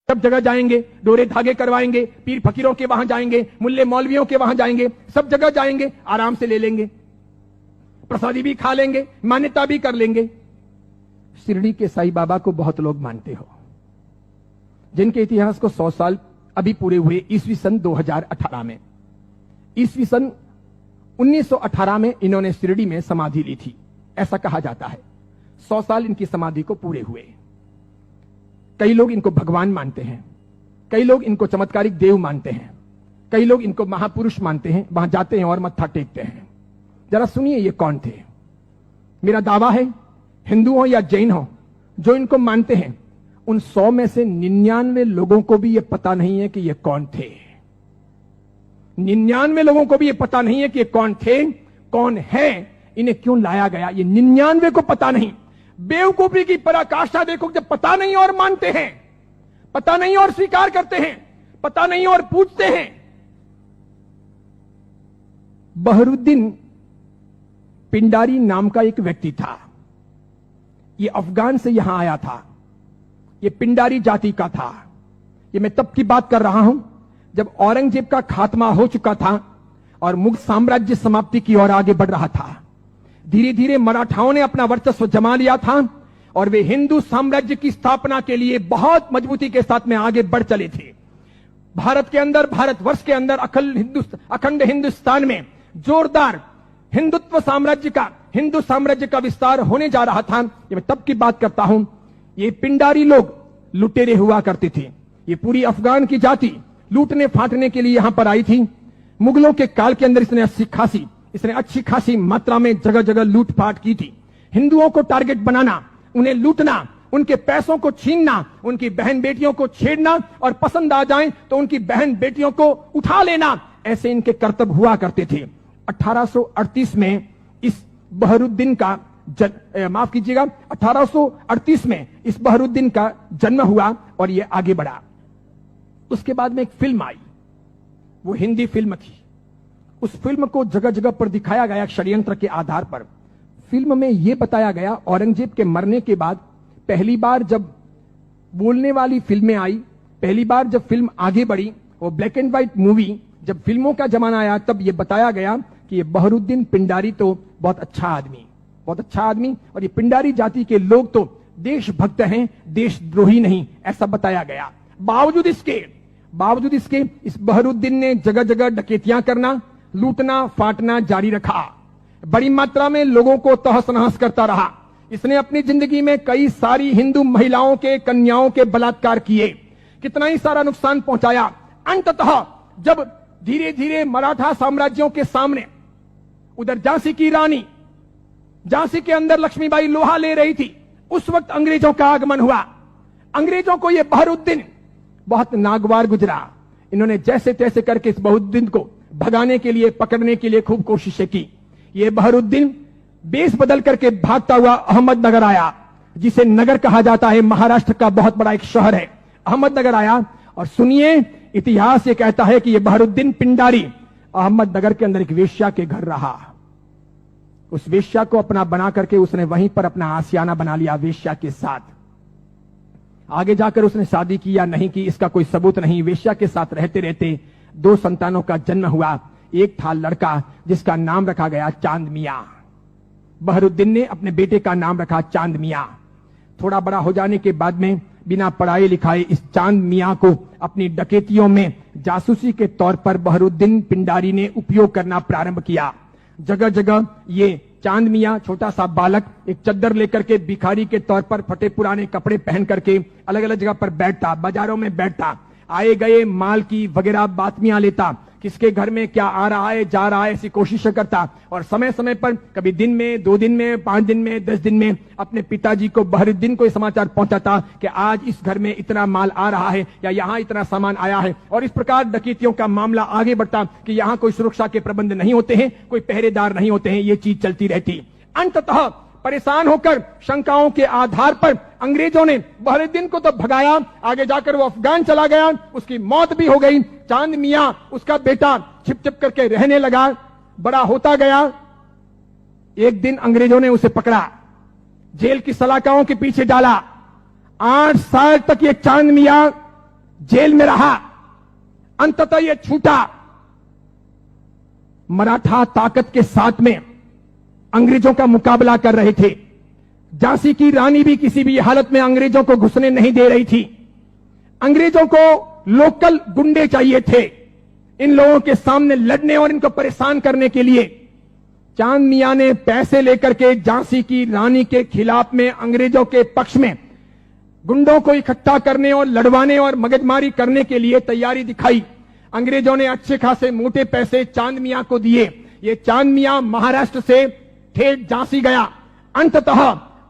सब जगह जाएंगे, डोरे धागे करवाएंगे, पीर फकीरों के वहां जाएंगे, मुल्ले मौलवियों के वहां जाएंगे, सब जगह जाएंगे, आराम से ले लेंगे, प्रसादी भी खा लेंगे, मान्यता भी कर लेंगे। शिरडी के साईं बाबा को बहुत लोग मानते हो, जिनके इतिहास को 100 साल अभी पूरे हुए ईस्वी सन 2018 में। ईस्वी सन 1918 में इन्होंने शिरडी में समाधि ली थी, ऐसा कहा जाता है। 100 साल इनकी समाधि को पूरे हुए। कई लोग इनको भगवान मानते हैं, कई लोग इनको चमत्कारिक देव मानते हैं, कई लोग इनको महापुरुष मानते हैं, वहां जाते हैं और मत्था टेकते हैं। जरा सुनिए ये कौन थे। मेरा दावा है, हिंदू हो या जैन हो, जो इनको मानते हैं, उन 100 में से 99 लोगों को भी ये पता नहीं है कि ये कौन थे। 99 लोगों को भी ये पता नहीं है कि ये कौन थे, कौन है, इन्हें क्यों लाया गया, ये 99 को पता नहीं। बेवकूफी की पराकाष्ठा देखो, जब पता नहीं और मानते हैं, पता नहीं और स्वीकार करते हैं, पता नहीं और पूछते हैं। बहरुद्दीन पिंडारी नाम का एक व्यक्ति था, ये अफगान से यहां आया था, ये पिंडारी जाति का था। ये मैं तब की बात कर रहा हूं जब औरंगजेब का खात्मा हो चुका था और मुगल साम्राज्य समाप्ति की ओर आगे बढ़ रहा था। धीरे धीरे मराठाओं ने अपना वर्चस्व जमा लिया था और वे हिंदू साम्राज्य की स्थापना के लिए बहुत मजबूती के साथ में आगे बढ़ चले थे। भारत के अंदर, भारतवर्ष के अंदर, अखंड हिंदुस्तान में जोरदार हिंदुत्व साम्राज्य का, हिंदू साम्राज्य का विस्तार होने जा रहा था। ये मैं तब की बात करता हूं। ये पिंडारी लोग लुटेरे हुआ करते थे। ये पूरी अफगान की जाति लूटने फाटने के लिए यहां पर आई थी। मुगलों के काल के अंदर इसने अच्छी खासी मात्रा में जगह जगह लूटपाट की थी। हिंदुओं को टारगेट बनाना, उन्हें लूटना, उनके पैसों को छीनना, उनकी बहन बेटियों को छेड़ना और पसंद आ जाए तो उनकी बहन बेटियों को उठा लेना, ऐसे इनके कर्तव्य हुआ करते थे। 1838 में इस बहरुद्दीन का माफ कीजिएगा, 1838 में इस बहरुद्दीन का जन्म हुआ और यह आगे बढ़ा। उसके बाद में एक फिल्म आई, वो हिंदी फिल्म थी। उस फिल्म को जगह जगह पर दिखाया गया षड्यंत्र के आधार पर। फिल्म में यह बताया गया, औरंगजेब के मरने के बाद पहली बार जब बोलने वाली फिल्में आई, पहली बार जब फिल्म आगे बढ़ी, वो ब्लैक एंड व्हाइट मूवी, जब फिल्मों का जमाना आया, तब यह बताया गया कि ये बहरुद्दीन पिंडारी तो बहुत अच्छा आदमी, बहुत अच्छा आदमी, और ये पिंडारी जाति के लोग तो देशभक्त हैं, देशद्रोही नहीं, ऐसा बताया गया। बावजूद इसके इस बहरुद्दीन ने जगह जगह डकैतियां करना, लूटना फाटना जारी रखा। बड़ी मात्रा में लोगों को तहस नहस करता रहा। इसने अपनी जिंदगी में कई सारी हिंदू महिलाओं के, कन्याओं के बलात्कार किए, कितना ही सारा नुकसान पहुंचाया। अंततः जब धीरे धीरे मराठा साम्राज्यों के सामने, उधर झांसी की रानी, झांसी के अंदर लक्ष्मीबाई लोहा ले रही थी, उस वक्त अंग्रेजों का आगमन हुआ। अंग्रेजों को यह बहरुद्दीन बहुत नागवार गुजरा। इन्होंने जैसे तैसे करके इस बहरुद्दीन को भगाने के लिए, पकड़ने के लिए खूब कोशिशें की। यह बहरुद्दीन बेस बदल करके भागता हुआ अहमदनगर आया, जिसे नगर कहा जाता है, महाराष्ट्र का बहुत बड़ा एक शहर है। अहमदनगर आया और सुनिए, इतिहास ये कहता है कि यह बहरुद्दीन पिंडारी अहमदनगर के अंदर एक वेश्या के घर रहा। उस वेश्या को अपना बना करके उसने वहीं पर अपना आशियाना बना लिया वेश्या के साथ। आगे जाकर उसने शादी की या नहीं की, इसका कोई सबूत नहीं। वेश्या के साथ रहते रहते 2 संतानों का जन्म हुआ। एक था लड़का जिसका नाम रखा गया चांद मियां। बहरुद्दीन ने अपने बेटे का नाम रखा चांद मियां। थोड़ा बड़ा हो जाने के बाद में बिना पढ़ाए लिखाए इस चांद मियां को अपनी डकैतियों में जासूसी के तौर पर बहरुद्दीन पिंडारी ने उपयोग करना प्रारंभ किया। जगह जगह ये चांद मियां, छोटा सा बालक, एक चद्दर लेकर के भिखारी के तौर पर फटे पुराने कपड़े पहन करके अलग अलग जगह पर बैठता, बाजारों में बैठता, आए गए माल की वगैरह बातमियां लेता, किसके घर में क्या आ रहा है जा रहा है ऐसी कोशिश करता, और समय समय पर कभी दिन में, 2 दिन में, 5 दिन में, 10 दिन में अपने पिताजी को, बहरुद्दीन को समाचार पहुंचाता कि आज इस घर में इतना माल आ रहा है या यहां इतना सामान आया है। और इस प्रकार डकैतियों का मामला आगे बढ़ता कि यहां कोई सुरक्षा के प्रबंध नहीं होते हैं, कोई पहरेदार नहीं होते हैं, ये चीज चलती रहती। अंततः परेशान होकर शंकाओं के आधार पर अंग्रेजों ने बहरुद्दीन को तो भगाया, आगे जाकर वो अफगान चला गया, उसकी मौत भी हो गई। चांद मियां, उसका बेटा, छिप छिप करके रहने लगा, बड़ा होता गया। एक दिन अंग्रेजों ने उसे पकड़ा, जेल की सलाखाओं के पीछे डाला। 8 साल तक ये चांद मियां जेल में रहा, अंततः यह छूटा। मराठा ताकत के साथ में अंग्रेजों का मुकाबला कर रहे थे। झांसी की रानी भी किसी भी हालत में अंग्रेजों को घुसने नहीं दे रही थी। अंग्रेजों को लोकल गुंडे चाहिए थे इन लोगों के सामने लड़ने और इनको परेशान करने के लिए। चांद मियां ने पैसे लेकर के झांसी की रानी के खिलाफ में अंग्रेजों के पक्ष में गुंडों को इकट्ठा करने और लड़वाने और मगजमारी करने के लिए तैयारी दिखाई। अंग्रेजों ने अच्छे खासे मोटे पैसे चांद मियां को दिए। ये चांद मियां महाराष्ट्र से ठेठ झांसी गया। अंततः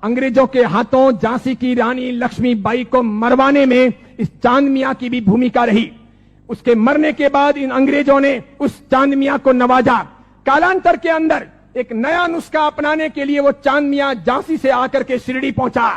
अंग्रेजों के हाथों झांसी की रानी लक्ष्मीबाई को मरवाने में इस चांद मियां की भी भूमिका रही। उसके मरने के बाद इन अंग्रेजों ने उस चांद मियां को नवाजा। कालांतर के अंदर एक नया नुस्खा अपनाने के लिए वो चांद मियां झांसी से आकर के शिरडी पहुंचा।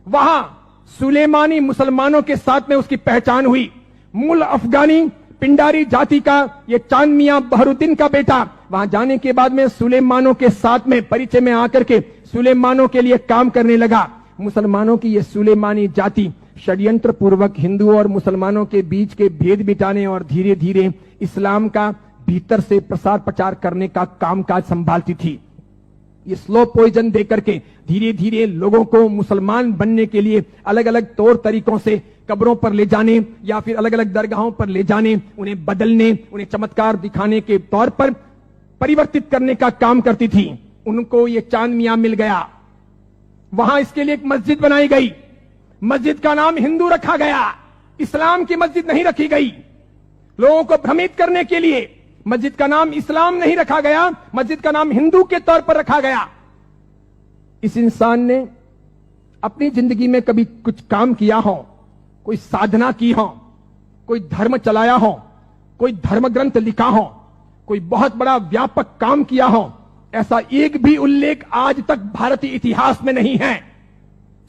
वहां सुलेमानी मुसलमानों के साथ में उसकी पहचान हुई। मूल अफगानी पिंडारी जाति का ये चांद मियां बहरुद्दीन का बेटा वहां जाने के बाद में सुलेमानों के साथ में परिचय में आकर के सुलेमानों के लिए काम करने लगा। मुसलमानों की ये सुलेमानी जाति षड्यंत्र पूर्वक हिंदुओं और मुसलमानों के बीच के भेद मिटाने और धीरे धीरे इस्लाम का भीतर से प्रसार प्रचार करने का कामकाज संभालती थी। ये स्लो पॉइजन देकर के धीरे धीरे लोगों को मुसलमान बनने के लिए अलग अलग तौर तरीकों से कब्रों पर ले जाने या फिर अलग अलग दरगाहों पर ले जाने, उन्हें बदलने, उन्हें चमत्कार दिखाने के तौर पर परिवर्तित करने का काम करती थी। उनको ये चांद मियां मिल गया। वहां इसके लिए एक मस्जिद बनाई गई। मस्जिद का नाम हिंदू रखा गया, इस्लाम की मस्जिद नहीं रखी गई। लोगों को भ्रमित करने के लिए मस्जिद का नाम इस्लाम नहीं रखा गया, मस्जिद का नाम हिंदू के तौर पर रखा गया। इस इंसान ने अपनी जिंदगी में कभी कुछ काम किया हो, कोई साधना की हो, कोई धर्म चलाया हो, कोई धर्म ग्रंथ लिखा हो, कोई बहुत बड़ा व्यापक काम किया हो, ऐसा एक भी उल्लेख आज तक भारतीय इतिहास में नहीं है।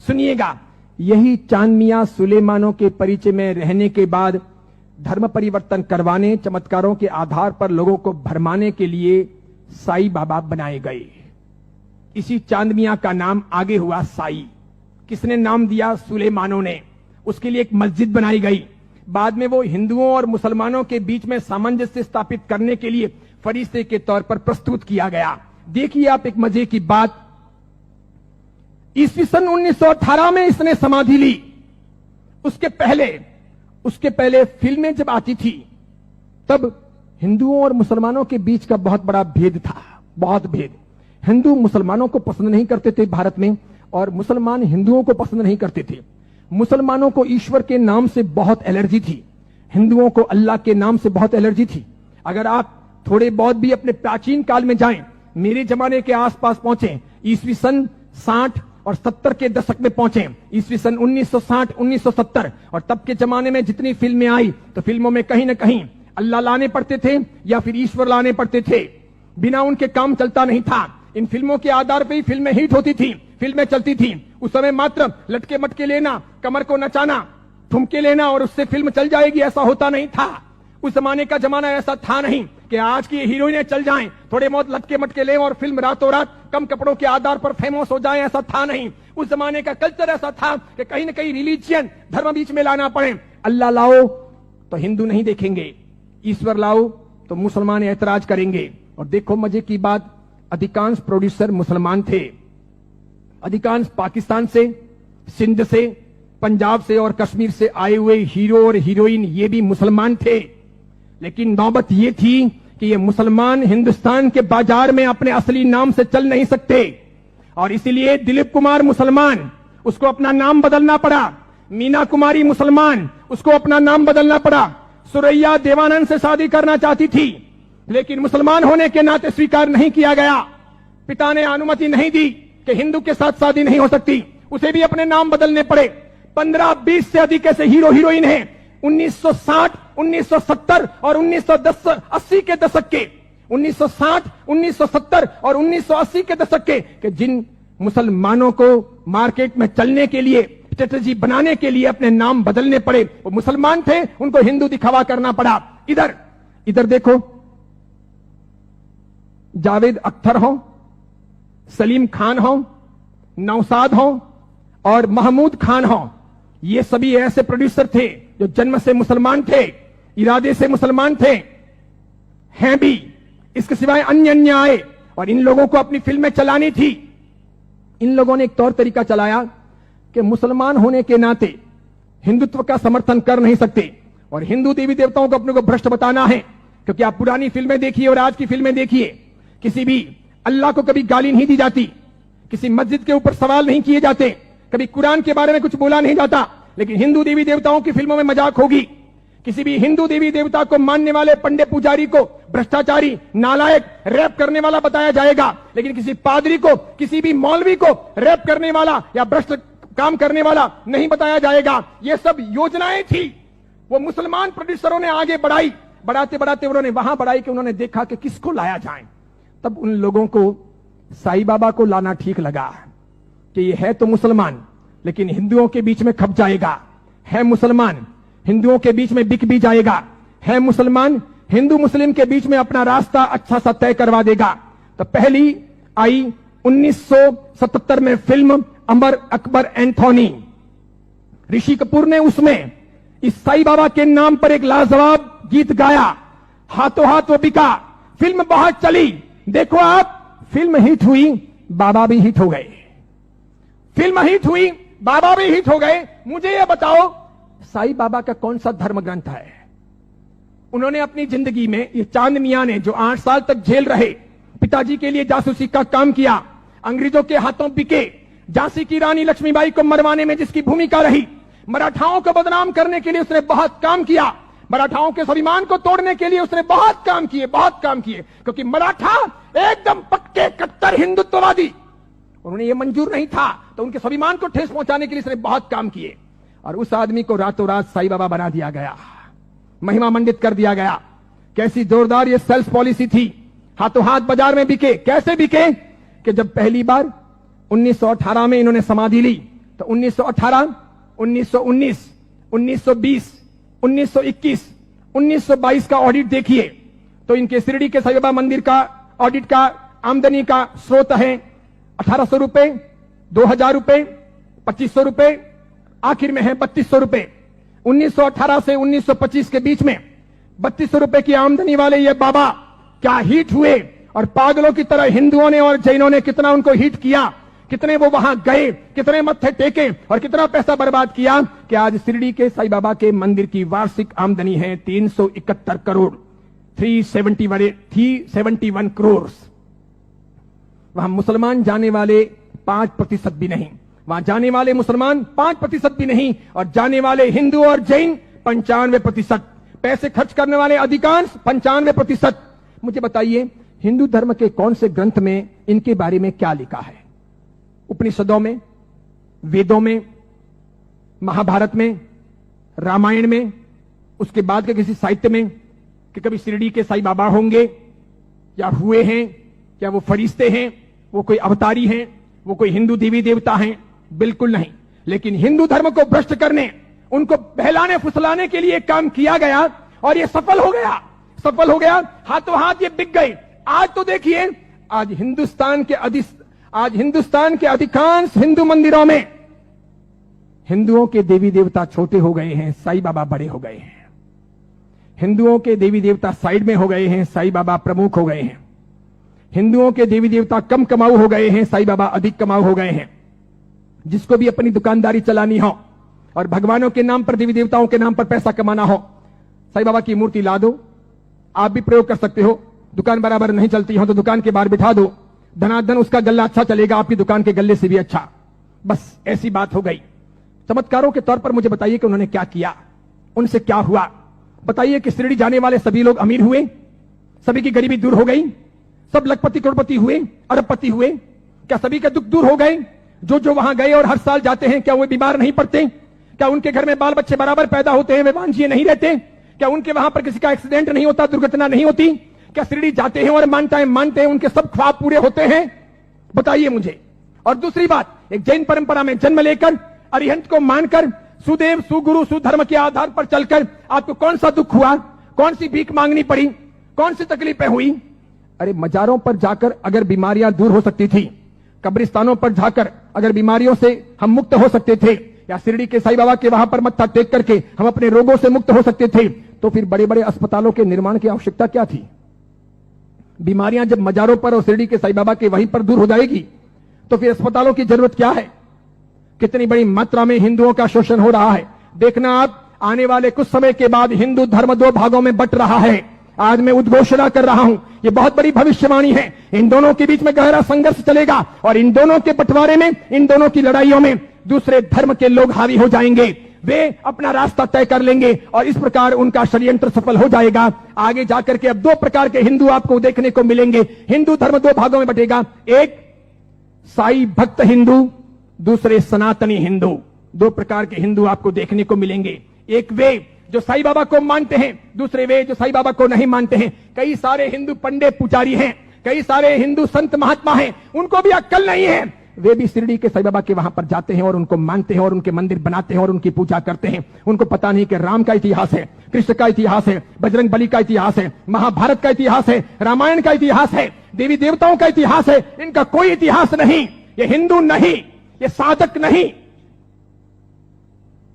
सुनिएगा, यही चांद मियां सुलेमानों के परिचय में रहने के बाद धर्म परिवर्तन करवाने, चमत्कारों के आधार पर लोगों को भरमाने के लिए साई बाबा बनाए गए। इसी चांद मियां का नाम आगे हुआ साई। किसने नाम दिया? सुलेमानों ने। उसके लिए एक मस्जिद बनाई गई। बाद में वो हिंदुओं और मुसलमानों के बीच में सामंजस्य स्थापित करने के लिए फरिश्ते के तौर पर प्रस्तुत किया गया। देखिए आप एक मजे की बात, ईस्वी सन 1918 में इसने समाधि ली। उसके पहले फिल्में जब आती थी तब हिंदुओं और मुसलमानों के बीच का बहुत बड़ा भेद था, बहुत भेद। हिंदू मुसलमानों को पसंद नहीं करते थे भारत में, और मुसलमान हिंदुओं को पसंद नहीं करते थे। मुसलमानों को ईश्वर के नाम से बहुत एलर्जी थी, हिंदुओं को अल्लाह के नाम से बहुत एलर्जी थी। अगर आप थोड़े बहुत भी अपने प्राचीन काल में जाएं, मेरे जमाने के आसपास पहुंचे, ईस्वी सन 60 और 70 के दशक में पहुंचे, ईस्वी सन 1960 1970, और तब के जमाने में जितनी फिल्में आई तो फिल्मों में कहीं ना कहीं अल्लाह लाने पड़ते थे या फिर ईश्वर लाने पड़ते थे। बिना उनके काम चलता नहीं था। इन फिल्मों के आधार पर ही फिल्में हिट होती थी, फिल्में चलती थी। उस समय मात्र लटके मटके लेना, कमर को नचाना, ठुमके लेना और उससे फिल्म चल जाएगी, ऐसा होता नहीं था। उस जमाने का जमाना ऐसा था नहीं कि आज की हीरोइनें चल जाएं, थोड़े बहुत लटके मटके लें और फिल्म रातों रात कम कपड़ों के आधार पर फेमस हो जाए, ऐसा था नहीं। उस जमाने का कल्चर ऐसा था कि कहीं ना कहीं रिलीजियन, धर्म बीच में लाना पड़े। अल्लाह लाओ तो हिंदू नहीं देखेंगे, ईश्वर लाओ तो मुसलमान ऐतराज करेंगे। और देखो मजे की बात, अधिकांश प्रोड्यूसर मुसलमान थे। अधिकांश पाकिस्तान से, सिंध से, पंजाब से और कश्मीर से आए हुए हीरो और हीरोइन ये भी मुसलमान थे। लेकिन नौबत ये थी कि ये मुसलमान हिंदुस्तान के बाजार में अपने असली नाम से चल नहीं सकते, और इसीलिए दिलीप कुमार मुसलमान, उसको अपना नाम बदलना पड़ा। मीना कुमारी मुसलमान, उसको अपना नाम बदलना पड़ा। सुरैया देवानंद से शादी करना चाहती थी, लेकिन मुसलमान होने के नाते स्वीकार नहीं किया गया। पिता ने अनुमति नहीं दी कि हिंदू के साथ शादी नहीं हो सकती, उसे भी अपने नाम बदलने पड़े। 15-20 से अधिक ऐसे हीरो हीरोइन हैं 1960, 1970 और 1980 के दशक के, 1960, 1970 और 1980 के दशक के जिन मुसलमानों को मार्केट में चलने के लिए, स्ट्रेटेजी बनाने के लिए अपने नाम बदलने पड़े। वो मुसलमान थे, उनको हिंदू दिखावा करना पड़ा। इधर देखो, जावेद अख्तर हो, सलीम खान हो, नौशाद हो और महमूद खान हो, ये सभी ऐसे प्रोड्यूसर थे जो जन्म से मुसलमान थे, इरादे से मुसलमान थे, हैं भी। इसके सिवाय अन्य अन्य आए और इन लोगों को अपनी फिल्में चलानी थी। इन लोगों ने एक तौर तरीका चलाया कि मुसलमान होने के नाते हिंदुत्व का समर्थन कर नहीं सकते और हिंदू देवी देवताओं को अपने को भ्रष्ट बताना है। क्योंकि आप पुरानी फिल्में देखिए और आज की फिल्में देखिए, किसी भी अल्लाह को कभी गाली नहीं दी जाती, किसी मस्जिद के ऊपर सवाल नहीं किए जाते, कभी कुरान के बारे में कुछ बोला नहीं जाता। लेकिन हिंदू देवी देवताओं की फिल्मों में मजाक होगी। किसी भी हिंदू देवी देवता को मानने वाले पंडित पुजारी को भ्रष्टाचारी, नालायक, रैप करने वाला बताया जाएगा। लेकिन किसी पादरी को, किसी भी मौलवी को रैप करने वाला या भ्रष्ट काम करने वाला नहीं बताया जाएगा। ये सब योजनाएं थी, वो मुसलमान प्रोड्यूसरों ने आगे बढ़ाई। बढ़ाते बढ़ाते उन्होंने वहां बढ़ाई कि उन्होंने देखा कि किसको लाया जाए। तब उन लोगों को साईं बाबा को लाना ठीक लगा कि ये है तो मुसलमान लेकिन हिंदुओं के बीच में खप जाएगा, है मुसलमान हिंदुओं के बीच में बिक भी जाएगा, है मुसलमान हिंदू मुस्लिम के बीच में अपना रास्ता अच्छा सा तय करवा देगा। तो पहली आई 1977 में फिल्म अमर अकबर एंथोनी। ऋषि कपूर ने उसमें इस साईं बाबा के नाम पर एक लाजवाब गीत गाया, हाथों हाथ वो बिका। फिल्म बहुत चली। देखो आप, फिल्म हिट हुई, बाबा भी हिट हो गए। फिल्म हिट हुई, बाबा भी हिट हो गए। मुझे यह बताओ, साईं बाबा का कौन सा धर्म ग्रंथ है? उन्होंने अपनी जिंदगी में, ये चांद मियां ने जो 8 साल तक जेल रहे, पिताजी के लिए जासूसी का काम किया, अंग्रेजों के हाथों बिके, झांसी की रानी लक्ष्मीबाई को मरवाने में जिसकी भूमिका रही, मराठाओं को बदनाम करने के लिए उसने बहुत काम किया, मराठाओं के स्वाभिमान को तोड़ने के लिए उसने बहुत काम किए, बहुत काम किए। क्योंकि मराठा एकदम पक्के कट्टर हिंदुत्ववादी, उन्होंने ये मंजूर नहीं था, तो उनके स्वाभिमान को ठेस पहुंचाने के लिए उसने बहुत काम किए। और उस आदमी को रातों रात साईं बाबा बना दिया गया, महिमा मंडित कर दिया गया। कैसी जोरदार ये सेल्स पॉलिसी थी, हाथों हाथ बाजार में बिके। कैसे बिके कि जब पहली बार 1918 में इन्होंने समाधि ली, तो 1918, 1919, 1920, 1921, 1922 का ऑडिट देखिए तो इनके शिरडी के साईं बाबा मंदिर का ऑडिट का आमदनी का स्रोत है 1800 रुपए, 2000 रुपए, 2500 रुपए, आखिर में है 3200 रुपए। 1918 से 1925 के बीच में 3200 रुपए की आमदनी वाले ये बाबा क्या हिट हुए, और पागलों की तरह हिंदुओं ने और जैनों ने कितना उनको हिट किया, कितने वो वहां गए, कितने मत्थे टेके और कितना पैसा बर्बाद किया कि आज शिरडी के साईं बाबा के मंदिर की वार्षिक आमदनी है 371 करोड़, 371 करोड़। वहां मुसलमान जाने वाले 5% भी नहीं, वहां जाने वाले मुसलमान 5% भी नहीं, और जाने वाले हिंदू और जैन 95%, पैसे खर्च करने वाले अधिकांश 95%। मुझे बताइए, हिंदू धर्म के कौन से ग्रंथ में इनके बारे में क्या लिखा है? उपनिषदों में, वेदों में, महाभारत में, रामायण में, उसके बाद के किसी साहित्य में कि कभी शिरडी के साईं बाबा होंगे या हुए हैं, क्या वो फरिश्ते हैं, वो कोई अवतारी हैं, वो कोई हिंदू देवी देवता हैं? बिल्कुल नहीं। लेकिन हिंदू धर्म को भ्रष्ट करने, उनको बहलाने फुसलाने के लिए काम किया गया और ये सफल हो गया, सफल हो गया। हाथों हाथ ये बिक गए। आज तो देखिए, आज हिंदुस्तान के अधिकांश हिंदू मंदिरों में हिंदुओं के देवी देवता छोटे हो गए हैं, साईं बाबा बड़े हो गए हैं। हिंदुओं के देवी देवता साइड में हो गए हैं, साईं बाबा प्रमुख हो गए हैं। हिंदुओं के देवी देवता कम कमाऊ हो गए हैं, साईं बाबा अधिक कमाऊ हो गए हैं। जिसको भी अपनी दुकानदारी चलानी हो और भगवानों के नाम पर, देवी देवताओं के नाम पर पैसा कमाना हो, साईं बाबा की मूर्ति ला दो। आप भी प्रयोग कर सकते हो। दुकान बराबर नहीं चलती हो तो दुकान के बाहर बिठा दो, धनाधन उसका गल्ला अच्छा चलेगा, आपकी दुकान के गल्ले से भी अच्छा। बस ऐसी बात हो गई। चमत्कारों के तौर पर मुझे बताइए कि उन्होंने क्या किया, उनसे क्या हुआ? बताइए कि शिरडी जाने वाले सभी लोग अमीर हुए, सभी की गरीबी दूर हो गई, सब लखपति करोड़पति हुए, अरबपति हुए? क्या सभी के दुख दूर हो गए? जो जो वहां गए और हर साल जाते हैं, क्या वे बीमार नहीं पड़ते? क्या उनके घर में बाल बच्चे बराबर पैदा होते हैं, वे वांझिए नहीं रहते? क्या उनके वहां पर किसी का एक्सीडेंट नहीं होता, दुर्घटना नहीं होती? क्या शिरडी जाते हैं और मानते हैं उनके सब ख्वाब पूरे होते हैं? बताइए मुझे। और दूसरी बात, एक जैन परंपरा में जन्म लेकर, अरिहंत को मानकर, सुदेव सुगुरु सुधर्म के आधार पर चलकर आपको कौन सा दुख हुआ, कौन सी भीख मांगनी पड़ी, कौन सी तकलीफें हुई? अरे मजारों पर जाकर अगर बीमारियां दूर हो सकती थी, कब्रिस्तानों पर जाकर अगर बीमारियों से हम मुक्त हो सकते थे, या शिरडी के साईं बाबा के वहां पर मत्था टेक करके हम अपने रोगों से मुक्त हो सकते थे, तो फिर बड़े बड़े अस्पतालों के निर्माण की आवश्यकता क्या थी? बीमारियां जब मजारों पर और शिरडी के साईं बाबा के वहीं पर दूर हो जाएगी, तो फिर अस्पतालों की जरूरत क्या है? कितनी बड़ी मात्रा में हिंदुओं का शोषण हो रहा है। देखना आप, आने वाले कुछ समय के बाद हिंदू धर्म दो भागों में बंट रहा है। आज मैं उद्घोषणा कर रहा हूं, ये बहुत बड़ी भविष्यवाणी है। इन दोनों के बीच में गहरा संघर्ष चलेगा और इन दोनों के बंटवारे में, इन दोनों की लड़ाइयों में दूसरे धर्म के लोग हावी हो जाएंगे। वे अपना रास्ता तय कर लेंगे और इस प्रकार उनका षड्यंत्र सफल हो जाएगा। आगे जाकर के अब दो प्रकार के हिंदू आपको देखने को मिलेंगे। हिंदू धर्म दो भागों में बंटेगा, एक साई भक्त हिंदू, दूसरे सनातनी हिंदू। दो प्रकार के हिंदू आपको देखने को मिलेंगे। एक वे जो साईं बाबा को मानते हैं, दूसरे वे जो साईं बाबा को नहीं मानते हैं। कई सारे हिंदू पंडित पुजारी हैं, कई सारे हिंदू संत महात्मा हैं, उनको भी अक्ल नहीं है। वे भी शिरडी के साईं बाबा के वहां पर जाते हैं और उनको मानते हैं और उनके मंदिर बनाते हैं और उनकी पूजा करते हैं। उनको पता नहीं कि राम का इतिहास है, कृष्ण का इतिहास है, बजरंग बली का इतिहास है, महाभारत का इतिहास है, रामायण का इतिहास है, देवी देवताओं का इतिहास है। इनका कोई इतिहास नहीं। ये हिंदू नहीं, ये साधक नहीं।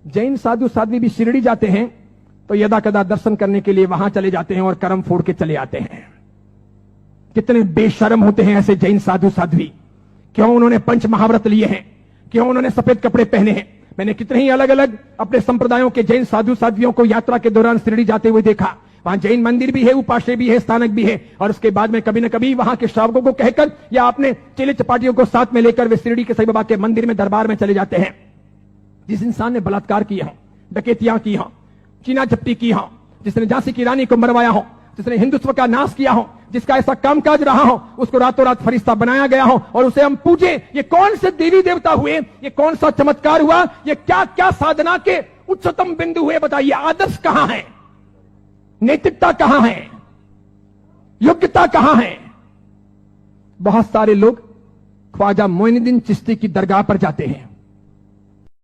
जैन साधु साध्वी भी शिरडी जाते हैं तो यदा कदा दर्शन करने के लिए वहां चले जाते हैं और कर्म फोड़ के चले आते हैं। कितने बेशर्म होते हैं ऐसे जैन साधु साध्वी। क्यों उन्होंने पंच महाव्रत लिए हैं? क्यों उन्होंने सफेद कपड़े पहने हैं? मैंने कितने ही अलग अलग अपने संप्रदायों के जैन साधु साध्वियों को यात्रा के दौरान शिरडी जाते हुए देखा। वहां जैन मंदिर भी है, उपाश्रय भी है, स्थानक भी है, और उसके बाद में कभी न कभी वहां के श्रावकों को कहकर या अपने चेले चपाटियों को साथ में लेकर वे शिरडी के साईं बाबा के मंदिर में दरबार में चले जाते हैं। जिस इंसान ने बलात्कार किया हो, डकैतियां की हो, चीना झपटी की हो, जिसने झांसी की रानी को मरवाया हो, जिसने हिंदुत्व का नाश किया हो, जिसका ऐसा कामकाज रहा हो, उसको रातों रात फरिश्ता बनाया गया हो और उसे हम पूजे। ये कौन से देवी देवता हुए? ये कौन सा चमत्कार हुआ? ये क्या क्या साधना के उच्चतम बिंदु हुए? बताइए, आदर्श कहां है? नैतिकता कहां है? योग्यता कहां है? बहुत सारे लोग ख्वाजा मोइनुद्दीन चिश्ती की दरगाह पर जाते हैं।